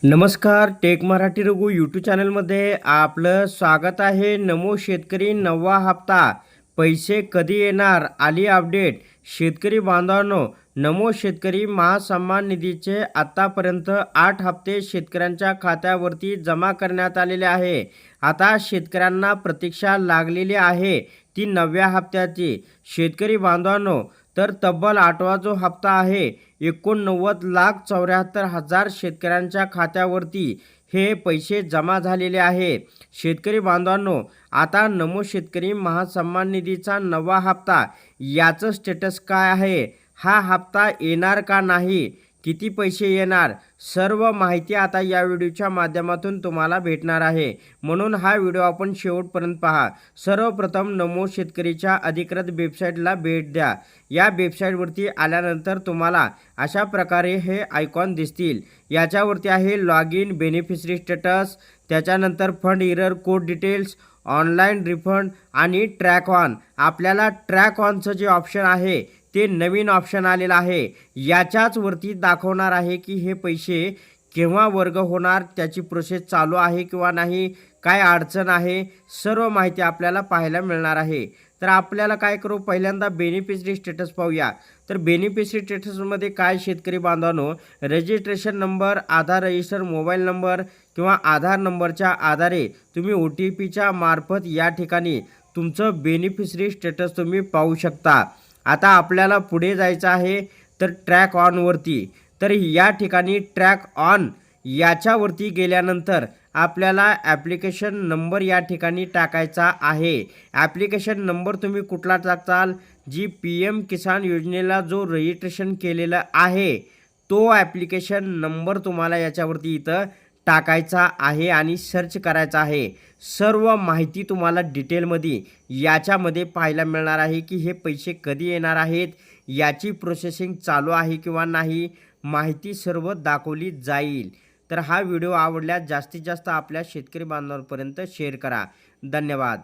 नमस्कार, take Marathi Raghu YouTube चॅनलमध्ये आपलं स्वागत आहे. नमो शेतकरी, नववा हप्ता पैसे कधी येणार आली अपडेट. शेतकरी बांधवांनो, नमो शेतकरी महासन्मान निधीचे आतापर्यंत 8 हप्ते शेतकऱ्यांच्या खात्यावरती जमा करण्यात आलेले आहे. आता शेतकऱ्यांना प्रतीक्षा लागलेली आहे ती 9व्या हप्त्याची. शेतकरी बांधवांनो, तर तब्बल 8वा जो हप्ता आहे 89,74,000 शेतकऱ्यांच्या खात्यावरती हे पैसे जमा झालेले आहे. शेतकरी बांधवांनो, आता नमो शेतकरी महासन्मान निधीचा 9वा हप्ता याचं स्टेटस काय आहे, हा हप्ता येणार का नाही, किती पैसे येणार, सर्व माहिती आता या व्हिडिओच्या माध्यमातून तुम्हाला भेटणार आहे. म्हणून हा व्हिडिओ आपण शेवटपर्यंत पहा. सर्वप्रथम नमो शेतकरीच्या अधिकृत वेबसाईटला भेट द्या. या वेबसाईटवरती आल्यानंतर तुम्हाला अशा प्रकारे हे आयकॉन दिसतील. याच्यावरती आहे लॉग इन, बेनिफिशरी स्टेटस, त्याच्यानंतर fund error code details, online refund आणि ट्रॅक ऑन. आपल्याला ट्रॅक ऑनचं जे ऑप्शन आहे ते नवीन ऑप्शन आलेलं आहे. याच्याच वरती दाखवणार आहे की हे पैसे केव्हा वर्ग होणार, त्याची प्रोसेस चालू आहे किंवा नाही, काय अडचण आहे, सर्व माहिती आपल्याला पाहायला मिळणार आहे. तर आपल्याला काय करू, पहिल्यांदा बेनिफिशरी स्टेटस पाहूया. तर बेनिफिशरी स्टेटसमध्ये काय शेतकरी बांधवांनो, रजिस्ट्रेशन नंबर, आधार रजिस्टर मोबाईल नंबर किंवा आधार नंबरच्या आधारे तुम्ही OTPच्या मार्फत या ठिकाणी तुमचं बेनिफिशरी स्टेटस तुम्ही पाहू शकता. आता आपल्याला पुढे जायचं आहे तर ट्रॅक ऑनवरती. तर या ठिकाणी ट्रॅक ऑन याच्यावरती गेल्यानंतर आपल्याला ॲप्लिकेशन नंबर या ठिकाणी टाकायचा आहे. ॲप्लिकेशन नंबर तुम्ही कुठला टाकताल, जी PM किसान योजनेला जो रजिस्ट्रेशन केलेलं आहे तो ॲप्लिकेशन नंबर तुम्हाला याच्यावरती इथं टाकायचा आहे आणि सर्च करायचा आहे. सर्व माहिती तुम्हाला डिटेलमध्ये याच्यामध्ये पाहायला मिळणार आहे की हे पैसे कधी येणार आहेत, याची प्रोसेसिंग चालू आहे किंवा नाही, माहिती सर्व दाखवली जाईल. तर हा व्हिडिओ आवडल्यास जास्तीत जास्त आपल्या शेतकरी बांधवांपर्यंत शेअर करा. धन्यवाद.